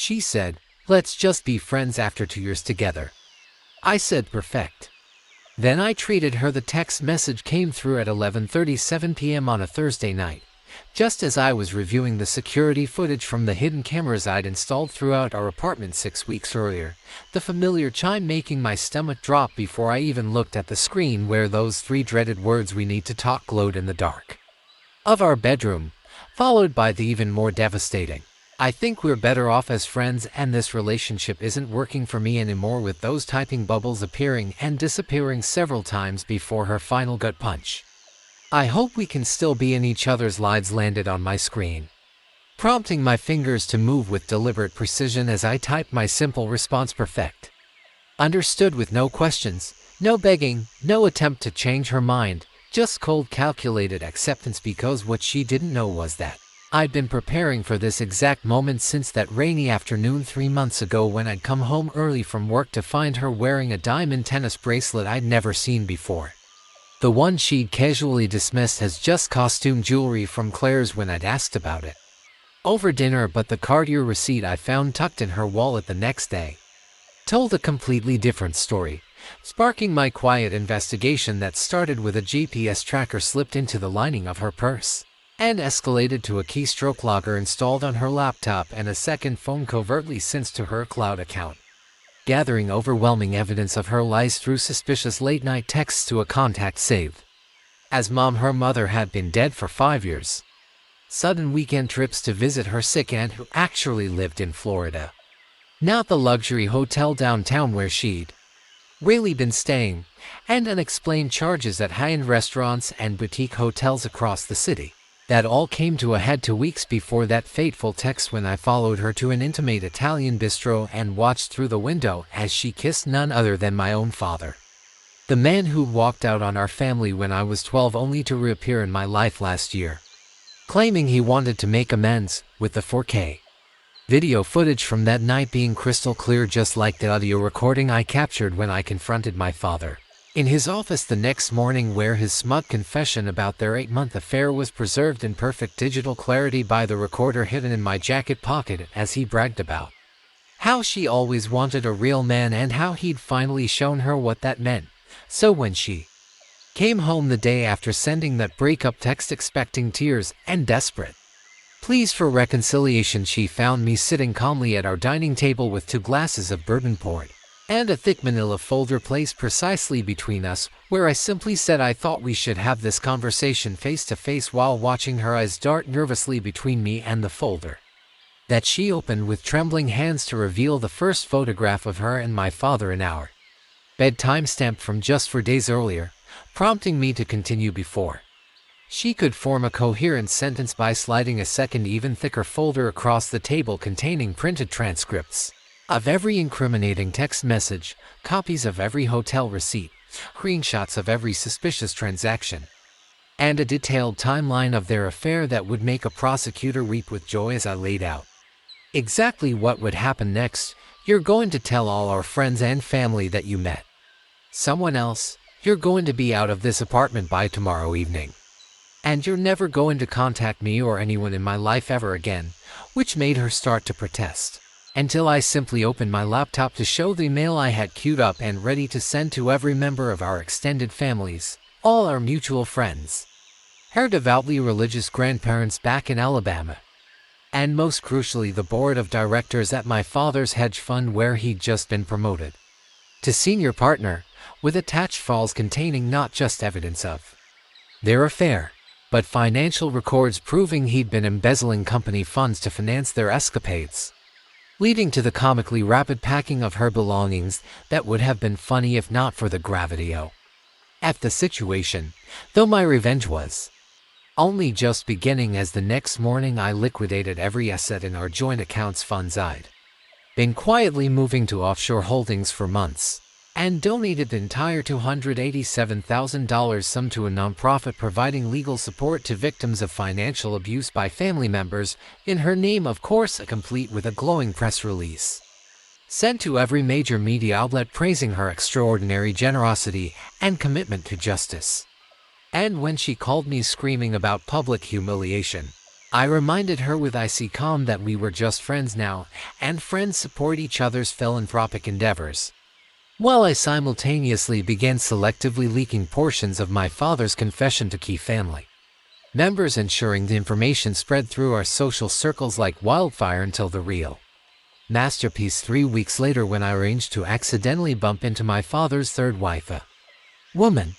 She said, "Let's just be friends after 2 years together." I said, "Perfect." Then I treated her. The text message came through at 11:37 p.m. on a Thursday night, just as I was reviewing the security footage from the hidden cameras I'd installed throughout our apartment 6 weeks earlier, the familiar chime making my stomach drop before I even looked at the screen where those 3 dreaded words "we need to talk" glowed in the dark of our bedroom, followed by the even more devastating, "I think we're better off as friends and this relationship isn't working for me anymore," with those typing bubbles appearing and disappearing several times before her final gut punch. "I hope we can still be in each other's lives" landed on my screen, prompting my fingers to move with deliberate precision as I typed my simple response, "Perfect." Understood, with no questions, no begging, no attempt to change her mind, just cold calculated acceptance, because what she didn't know was that I'd been preparing for this exact moment since that rainy afternoon 3 months ago when I'd come home early from work to find her wearing a diamond tennis bracelet I'd never seen before. The one she'd casually dismissed as just costume jewelry from Claire's when I'd asked about it over dinner, but the Cartier receipt I found tucked in her wallet the next day told a completely different story, sparking my quiet investigation that started with a GPS tracker slipped into the lining of her purse and escalated to a keystroke logger installed on her laptop and a second phone covertly synced to her cloud account, gathering overwhelming evidence of her lies through suspicious late-night texts to a contact saved as Mom. Her mother had been dead for 5 years. Sudden weekend trips to visit her sick aunt who actually lived in Florida, not the luxury hotel downtown where she'd really been staying, and unexplained charges at high-end restaurants and boutique hotels across the city. That all came to a head 2 weeks before that fateful text when I followed her to an intimate Italian bistro and watched through the window as she kissed none other than my own father, the man who walked out on our family when I was 12 only to reappear in my life last year, claiming he wanted to make amends, with the 4K video footage from that night being crystal clear, just like the audio recording I captured when I confronted my father in his office the next morning, where his smug confession about their 8-month affair was preserved in perfect digital clarity by the recorder hidden in my jacket pocket, as he bragged about how she always wanted a real man and how he'd finally shown her what that meant. So when she came home the day after sending that breakup text expecting tears and desperate pleas for reconciliation, she found me sitting calmly at our dining table with 2 glasses of bourbon poured and a thick manila folder placed precisely between us, where I simply said I thought we should have this conversation face to face, while watching her eyes dart nervously between me and the folder that she opened with trembling hands to reveal the first photograph of her and my father in our bed, timestamped from just 4 days earlier, prompting me to continue before she could form a coherent sentence by sliding a second, even thicker folder across the table containing printed transcripts of every incriminating text message, copies of every hotel receipt, screenshots of every suspicious transaction, and a detailed timeline of their affair that would make a prosecutor weep with joy as I laid out exactly what would happen next. "You're going to tell all our friends and family that you met someone else. You're going to be out of this apartment by tomorrow evening. And you're never going to contact me or anyone in my life ever again," which made her start to protest, until I simply opened my laptop to show the email I had queued up and ready to send to every member of our extended families, all our mutual friends, her devoutly religious grandparents back in Alabama, and most crucially the board of directors at my father's hedge fund where he'd just been promoted to senior partner, with attached files containing not just evidence of their affair, but financial records proving he'd been embezzling company funds to finance their escapades, leading to the comically rapid packing of her belongings that would have been funny if not for the gravity of the situation, though my revenge was only just beginning, as the next morning I liquidated every asset in our joint accounts funds I'd been quietly moving to offshore holdings for months, and donated the entire $287,000 sum to a nonprofit providing legal support to victims of financial abuse by family members, in her name of course, complete with a glowing press release sent to every major media outlet praising her extraordinary generosity and commitment to justice. And when she called me screaming about public humiliation, I reminded her with icy calm that we were just friends now, and friends support each other's philanthropic endeavors. While I simultaneously began selectively leaking portions of my father's confession to key family members, ensuring the information spread through our social circles like wildfire until the real masterpiece 3 weeks later, when I arranged to accidentally bump into my father's third wife, a woman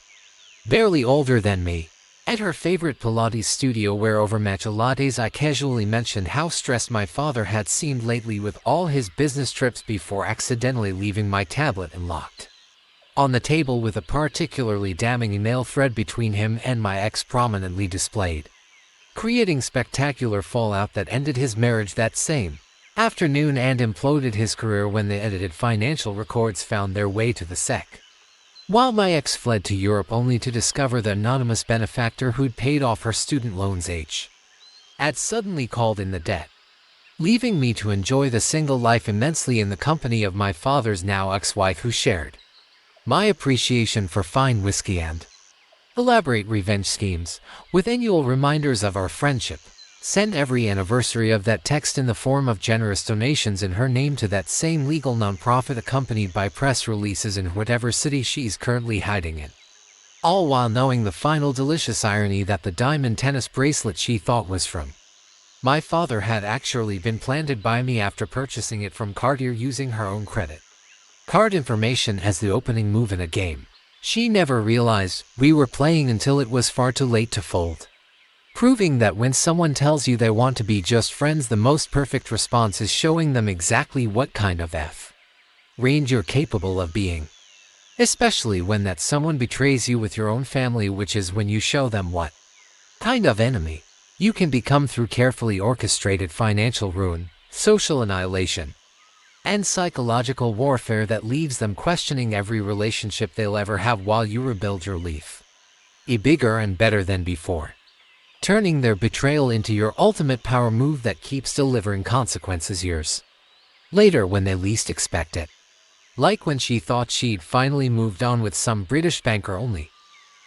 barely older than me, at her favorite Pilates studio where over matcha lattes I casually mentioned how stressed my father had seemed lately with all his business trips before accidentally leaving my tablet unlocked on the table, with a particularly damning email thread between him and my ex prominently displayed, creating spectacular fallout that ended his marriage that same afternoon and imploded his career when the edited financial records found their way to the SEC. While my ex fled to Europe only to discover the anonymous benefactor who'd paid off her student loans had suddenly called in the debt, leaving me to enjoy the single life immensely in the company of my father's now ex-wife, who shared my appreciation for fine whiskey and elaborate revenge schemes, with annual reminders of our friendship sent every anniversary of that text in the form of generous donations in her name to that same legal nonprofit, accompanied by press releases in whatever city she's currently hiding in. All while knowing the final delicious irony that the diamond tennis bracelet she thought was from my father had actually been planted by me after purchasing it from Cartier using her own credit card information as the opening move in a game she never realized we were playing until it was far too late to fold. Proving that when someone tells you they want to be just friends, the most perfect response is showing them exactly what kind of range you're capable of being. Especially when that someone betrays you with your own family, which is when you show them what kind of enemy you can become through carefully orchestrated financial ruin, social annihilation, and psychological warfare that leaves them questioning every relationship they'll ever have while you rebuild your life bigger and better than before, turning their betrayal into your ultimate power move that keeps delivering consequences years later when they least expect it. Like when she thought she'd finally moved on with some British banker, only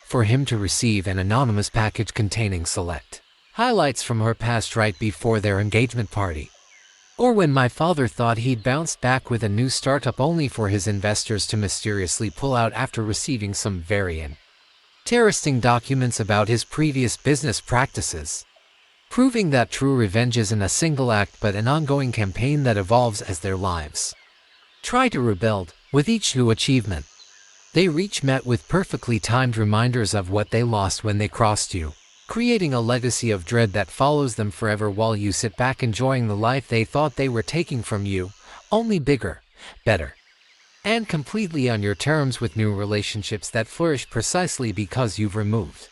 for him to receive an anonymous package containing select highlights from her past right before their engagement party. Or when my father thought he'd bounced back with a new startup, only for his investors to mysteriously pull out after receiving some very interesting documents about his previous business practices, proving that true revenge isn't a single act but an ongoing campaign that evolves as their lives try to rebuild. With each new achievement they reach, met with perfectly timed reminders of what they lost when they crossed you, creating a legacy of dread that follows them forever while you sit back enjoying the life they thought they were taking from you, only bigger, better, and completely on your terms, with new relationships that flourish precisely because you've removed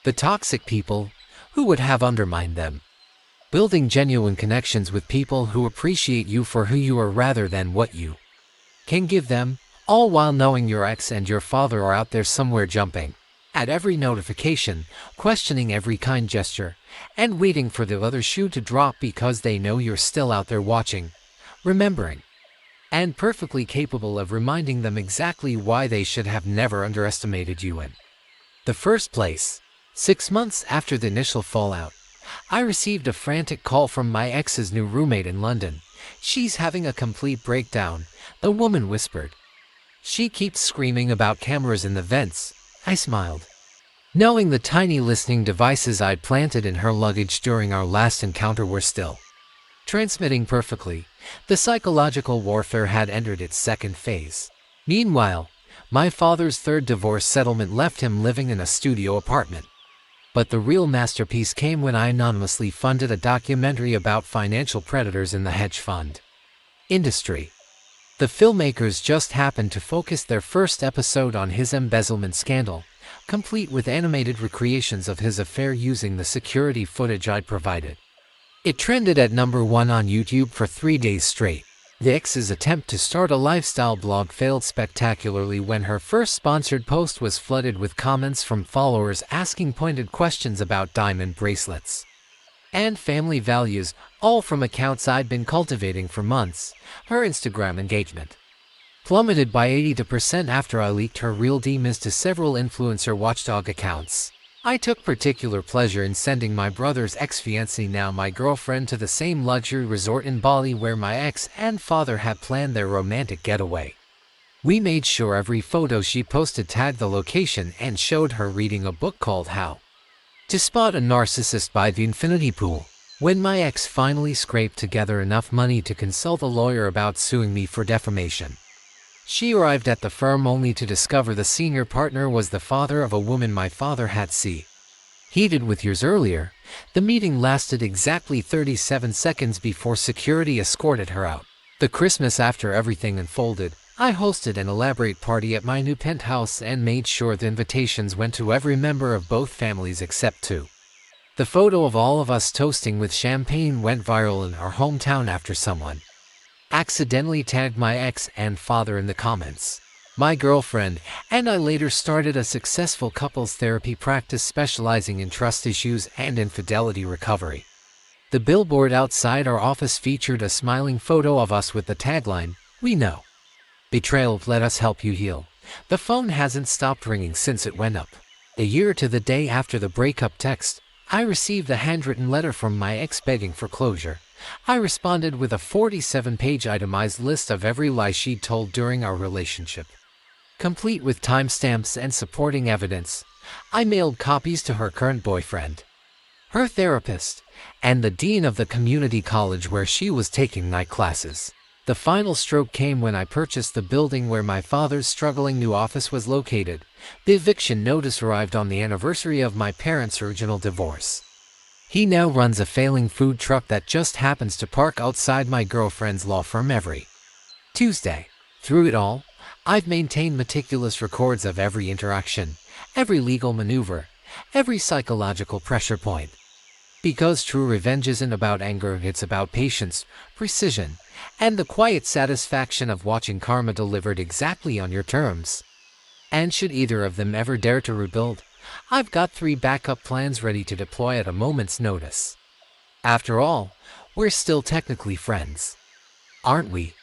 the toxic people who would have undermined them, building genuine connections with people who appreciate you for who you are rather than what you can give them, all while knowing your ex and your father are out there somewhere, jumping at every notification, questioning every kind gesture, and waiting for the other shoe to drop because they know you're still out there watching, remembering, and perfectly capable of reminding them exactly why they should have never underestimated you in the first place. 6 months after the initial fallout, I received a frantic call from my ex's new roommate in London. "She's having a complete breakdown," the woman whispered. "She keeps screaming about cameras in the vents." I smiled, knowing the tiny listening devices I'd planted in her luggage during our last encounter were still transmitting perfectly. The psychological warfare had entered its second phase. Meanwhile, my father's third divorce settlement left him living in a studio apartment. But the real masterpiece came when I anonymously funded a documentary about financial predators in the hedge fund industry. The filmmakers just happened to focus their first episode on his embezzlement scandal, complete with animated recreations of his affair using the security footage I'd provided. It trended at #1 on YouTube for 3 days straight. The ex's attempt to start a lifestyle blog failed spectacularly when her first sponsored post was flooded with comments from followers asking pointed questions about diamond bracelets and family values, all from accounts I'd been cultivating for months. Her Instagram engagement plummeted by 80% after I leaked her real DMs to several influencer watchdog accounts. I took particular pleasure in sending my brother's ex-fiancée, now my girlfriend, to the same luxury resort in Bali where my ex and father had planned their romantic getaway. We made sure every photo she posted tagged the location and showed her reading a book called How to Spot a Narcissist by the Infinity Pool. When my ex finally scraped together enough money to consult a lawyer about suing me for defamation, she arrived at the firm only to discover the senior partner was the father of a woman my father had heated with years earlier. The meeting lasted exactly 37 seconds before security escorted her out. The Christmas after everything unfolded, I hosted an elaborate party at my new penthouse and made sure the invitations went to every member of both families except two. The photo of all of us toasting with champagne went viral in our hometown after someone accidentally tagged my ex and father in the comments. My girlfriend and I later started a successful couples therapy practice specializing in trust issues and infidelity recovery. The billboard outside our office featured a smiling photo of us with the tagline, "We know. Betrayal, let us help you heal." The phone hasn't stopped ringing since it went up. A year to the day after the breakup text, I received a handwritten letter from my ex begging for closure. I responded with a 47-page itemized list of every lie she'd told during our relationship, complete with timestamps and supporting evidence. I mailed copies to her current boyfriend, her therapist, and the dean of the community college where she was taking night classes. The final stroke came when I purchased the building where my father's struggling new office was located. The eviction notice arrived on the anniversary of my parents' original divorce. He now runs a failing food truck that just happens to park outside my girlfriend's law firm every Tuesday. Through it all, I've maintained meticulous records of every interaction, every legal maneuver, every psychological pressure point. Because true revenge isn't about anger, it's about patience, precision, and the quiet satisfaction of watching karma delivered exactly on your terms. And should either of them ever dare to rebuild, I've got 3 backup plans ready to deploy at a moment's notice. After all, we're still technically friends, aren't we?